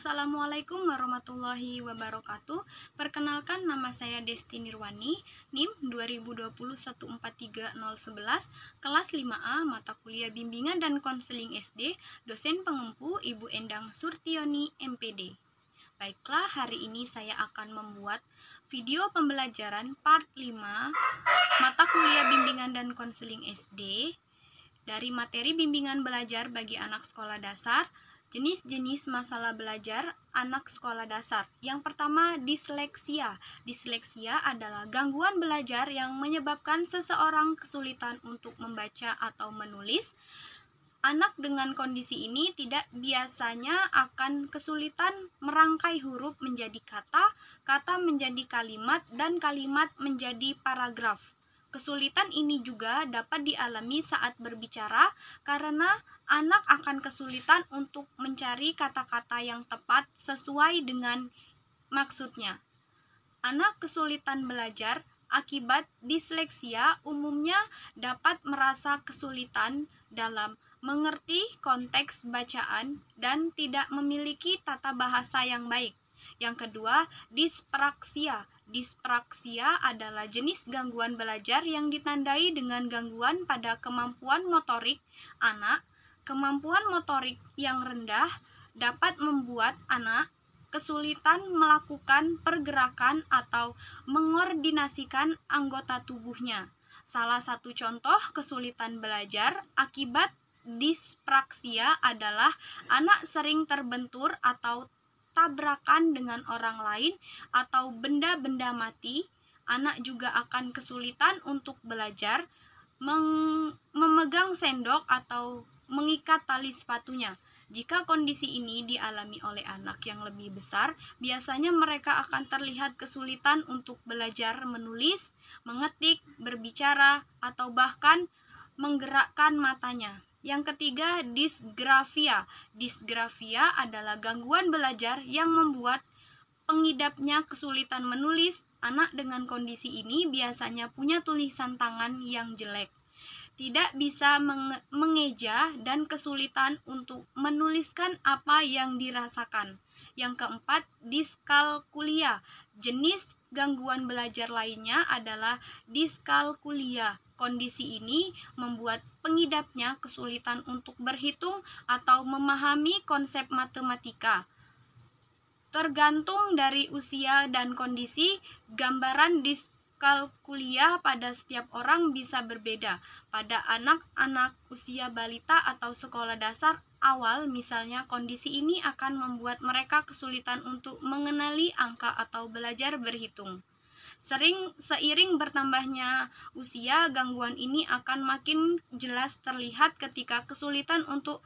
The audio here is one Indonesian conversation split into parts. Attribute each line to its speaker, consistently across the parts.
Speaker 1: Assalamualaikum warahmatullahi wabarakatuh. Perkenalkan, nama saya Desti Nirwani, NIM 2021-143-011, kelas 5A, mata kuliah Bimbingan dan Konseling SD, dosen pengempu Ibu Endang Surtioni, MPD. Baiklah, hari ini saya akan membuat video pembelajaran part 5, mata kuliah Bimbingan dan Konseling SD, dari materi bimbingan belajar bagi anak sekolah dasar, jenis-jenis masalah belajar anak sekolah dasar. Yang pertama, disleksia. Disleksia adalah gangguan belajar yang menyebabkan seseorang kesulitan untuk membaca atau menulis. Anak dengan kondisi ini tidak biasanya akan kesulitan merangkai huruf menjadi kata, kata menjadi kalimat, dan kalimat menjadi paragraf. Kesulitan ini juga dapat dialami saat berbicara karena anak akan kesulitan untuk mencari kata-kata yang tepat sesuai dengan maksudnya. Anak kesulitan belajar akibat disleksia umumnya dapat merasa kesulitan dalam mengerti konteks bacaan dan tidak memiliki tata bahasa yang baik. Yang kedua, dispraksia. Dispraksia adalah jenis gangguan belajar yang ditandai dengan gangguan pada kemampuan motorik anak. Kemampuan motorik yang rendah dapat membuat anak kesulitan melakukan pergerakan atau mengordinasikan anggota tubuhnya. Salah satu contoh kesulitan belajar akibat dispraksia adalah anak sering terbentur atau tabrakan dengan orang lain atau benda-benda mati. Anak juga akan kesulitan untuk belajar memegang sendok atau mengikat tali sepatunya. Jika kondisi ini dialami oleh anak yang lebih besar, biasanya mereka akan terlihat kesulitan untuk belajar menulis, mengetik, berbicara, atau bahkan menggerakkan matanya. Yang ketiga, disgrafia. Disgrafia adalah gangguan belajar yang membuat pengidapnya kesulitan menulis. Anak dengan kondisi ini biasanya punya tulisan tangan yang jelek, tidak bisa mengeja, dan kesulitan untuk menuliskan apa yang dirasakan. Yang keempat, diskalkulia. Jenis gangguan belajar lainnya adalah diskalkulia. Kondisi ini membuat pengidapnya kesulitan untuk berhitung atau memahami konsep matematika. Tergantung dari usia dan kondisi, gambaran diskalkulia pada setiap orang bisa berbeda. Pada anak-anak usia balita atau sekolah dasar awal misalnya, kondisi ini akan membuat mereka kesulitan untuk mengenali angka atau belajar berhitung. Seiring bertambahnya usia, gangguan ini akan makin jelas terlihat ketika kesulitan untuk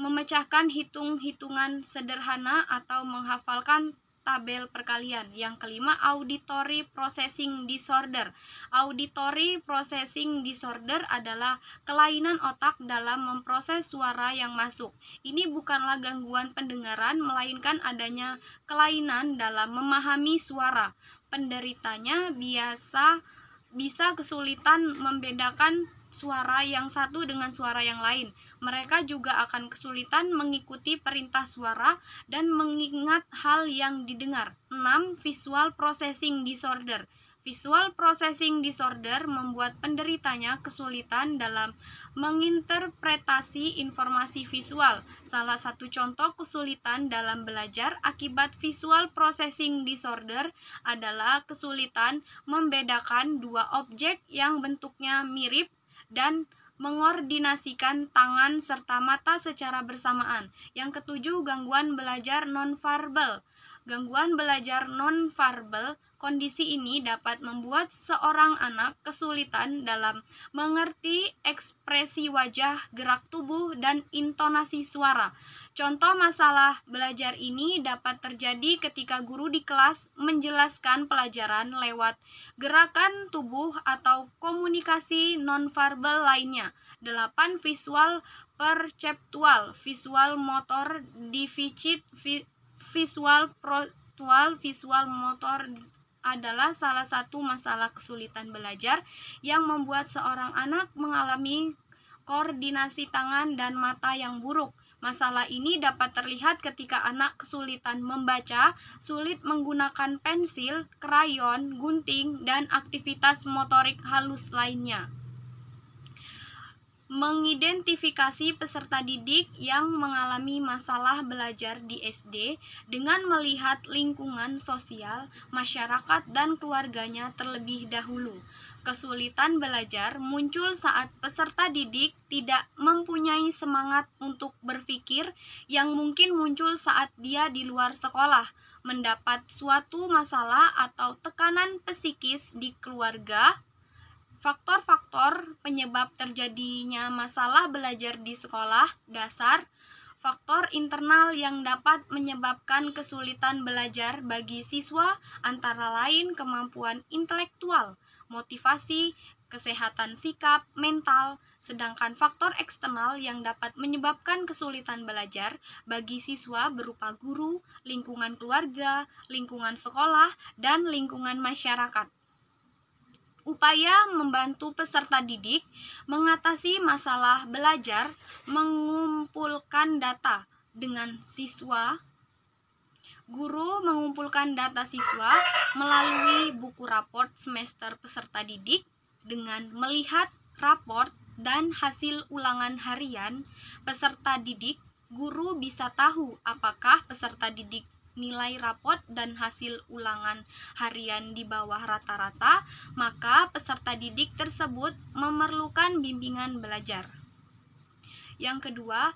Speaker 1: memecahkan hitung-hitungan sederhana atau menghafalkan tabel perkalian. Yang kelima, auditory processing disorder. Auditory processing disorder adalah kelainan otak dalam memproses suara yang masuk. Ini bukanlah gangguan pendengaran, melainkan adanya kelainan dalam memahami suara. Penderitanya bisa kesulitan membedakan suara yang satu dengan suara yang lain. Mereka juga akan kesulitan mengikuti perintah suara dan mengingat hal yang didengar. 6. Visual processing disorder. Visual processing disorder membuat penderitanya kesulitan dalam menginterpretasi informasi visual. Salah satu contoh kesulitan dalam belajar akibat visual processing disorder adalah kesulitan membedakan dua objek yang bentuknya mirip dan mengordinasikan tangan serta mata secara bersamaan. Yang ketujuh, gangguan belajar nonverbal. Gangguan belajar nonverbal, kondisi ini dapat membuat seorang anak kesulitan dalam mengerti ekspresi wajah, gerak tubuh, dan intonasi suara. Contoh masalah belajar ini dapat terjadi ketika guru di kelas menjelaskan pelajaran lewat gerakan tubuh atau komunikasi nonverbal lainnya. 8. Visual perceptual. Visual motor deficit. Visual motor adalah salah satu masalah kesulitan belajar yang membuat seorang anak mengalami koordinasi tangan dan mata yang buruk. Masalah ini dapat terlihat ketika anak kesulitan membaca, sulit menggunakan pensil, krayon, gunting, dan aktivitas motorik halus lainnya. Mengidentifikasi peserta didik yang mengalami masalah belajar di SD dengan melihat lingkungan sosial, masyarakat, dan keluarganya terlebih dahulu. Kesulitan belajar muncul saat peserta didik tidak mempunyai semangat untuk berpikir yang mungkin muncul saat dia di luar sekolah, mendapat suatu masalah atau tekanan psikis di keluarga. Faktor-faktor penyebab terjadinya masalah belajar di sekolah dasar. Faktor internal yang dapat menyebabkan kesulitan belajar bagi siswa antara lain kemampuan intelektual, motivasi, kesehatan sikap, mental. Sedangkan faktor eksternal yang dapat menyebabkan kesulitan belajar bagi siswa berupa guru, lingkungan keluarga, lingkungan sekolah, dan lingkungan masyarakat. Upaya membantu peserta didik mengatasi masalah belajar, mengumpulkan data dengan siswa. Guru mengumpulkan data siswa melalui buku raport semester peserta didik. Dengan melihat raport dan hasil ulangan harian peserta didik, guru bisa tahu apakah peserta didik nilai raport dan hasil ulangan harian di bawah rata-rata, maka peserta didik tersebut memerlukan bimbingan belajar. Yang kedua,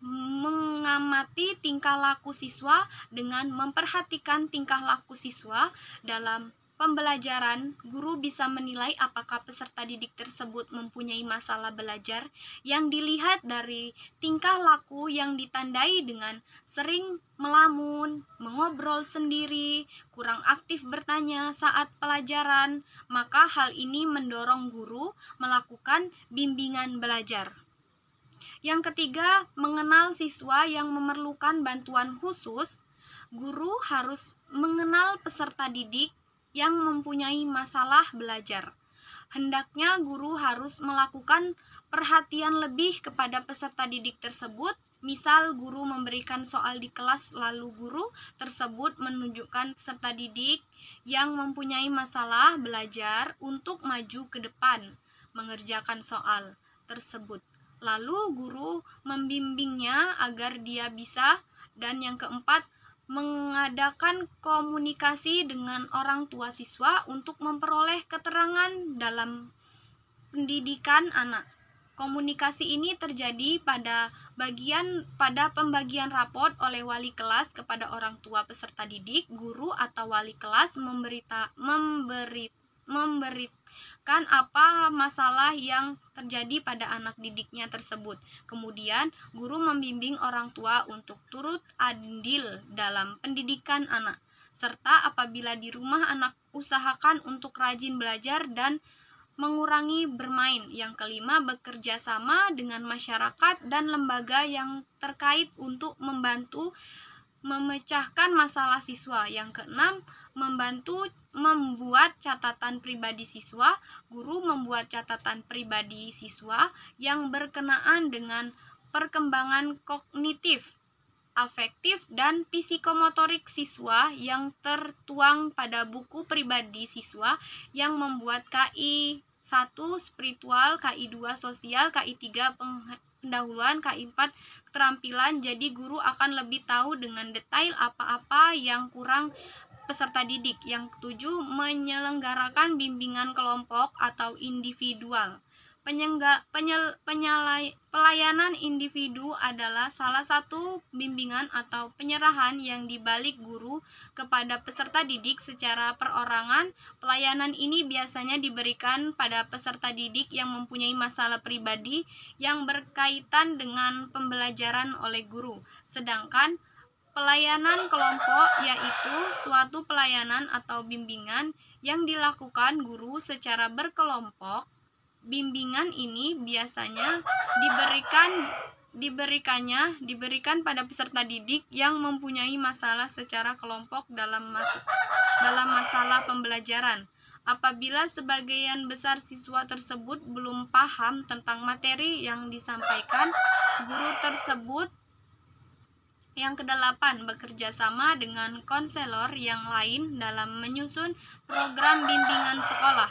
Speaker 1: mengamati tingkah laku siswa. Dengan memperhatikan tingkah laku siswa dalam pembelajaran, guru bisa menilai apakah peserta didik tersebut mempunyai masalah belajar yang dilihat dari tingkah laku yang ditandai dengan sering melamun, mengobrol sendiri, kurang aktif bertanya saat pelajaran. Maka hal ini mendorong guru melakukan bimbingan belajar. Yang ketiga, mengenal siswa yang memerlukan bantuan khusus. Guru harus mengenal peserta didik yang mempunyai masalah belajar. Hendaknya guru harus melakukan perhatian lebih kepada peserta didik tersebut. Misal guru memberikan soal di kelas lalu guru tersebut menunjukkan peserta didik yang mempunyai masalah belajar untuk maju ke depan mengerjakan soal tersebut. Lalu guru membimbingnya agar dia bisa. Dan yang keempat, mengadakan komunikasi dengan orang tua siswa untuk memperoleh keterangan dalam pendidikan anak. Komunikasi ini terjadi pada pembagian raport oleh wali kelas kepada orang tua peserta didik. Guru atau wali kelas memberikan apa masalah yang terjadi pada anak didiknya tersebut. Kemudian guru membimbing orang tua untuk turut andil dalam pendidikan anak. Serta apabila di rumah anak usahakan untuk rajin belajar dan mengurangi bermain. Yang kelima, bekerja sama dengan masyarakat dan lembaga yang terkait untuk membantu memecahkan masalah siswa. Yang keenam, membantu membuat catatan pribadi siswa. Guru membuat catatan pribadi siswa yang berkenaan dengan perkembangan kognitif, afektif, dan psikomotorik siswa yang tertuang pada buku pribadi siswa yang membuat KI 1 spiritual, KI 2 sosial, KI 3 pendahuluan, KI 4 keterampilan. Jadi guru akan lebih tahu dengan detail apa-apa yang kurang peserta didik. Yang ketujuh, menyelenggarakan bimbingan kelompok atau individual. Pelayanan individu adalah salah satu bimbingan atau penyerahan yang dibalik guru kepada peserta didik secara perorangan. Pelayanan ini biasanya diberikan pada peserta didik yang mempunyai masalah pribadi yang berkaitan dengan pembelajaran oleh guru. Sedangkan pelayanan kelompok yaitu suatu pelayanan atau bimbingan yang dilakukan guru secara berkelompok. Bimbingan ini biasanya diberikan pada peserta didik yang mempunyai masalah secara kelompok dalam masalah pembelajaran. Apabila sebagian besar siswa tersebut belum paham tentang materi yang disampaikan, guru tersebut Yang kedelapan, bekerja sama dengan konselor yang lain dalam menyusun program bimbingan sekolah.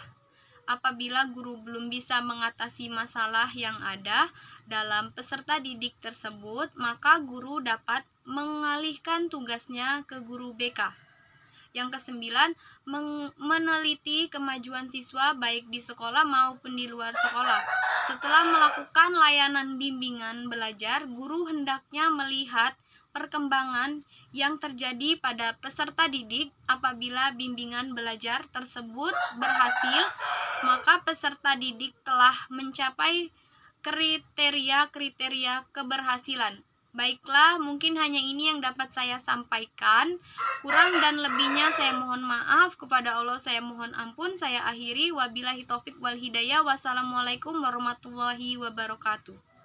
Speaker 1: Apabila guru belum bisa mengatasi masalah yang ada dalam peserta didik tersebut, maka guru dapat mengalihkan tugasnya ke guru BK. Yang kesembilan, meneliti kemajuan siswa baik di sekolah maupun di luar sekolah. Setelah melakukan layanan bimbingan belajar, guru hendaknya melihat perkembangan yang terjadi pada peserta didik. Apabila bimbingan belajar tersebut berhasil, maka peserta didik telah mencapai kriteria-kriteria keberhasilan. Baiklah, mungkin hanya ini yang dapat saya sampaikan. Kurang dan lebihnya saya mohon maaf. Kepada Allah saya mohon ampun. Saya akhiri. Wabillahi taufik wal hidayah. Wassalamualaikum warahmatullahi wabarakatuh.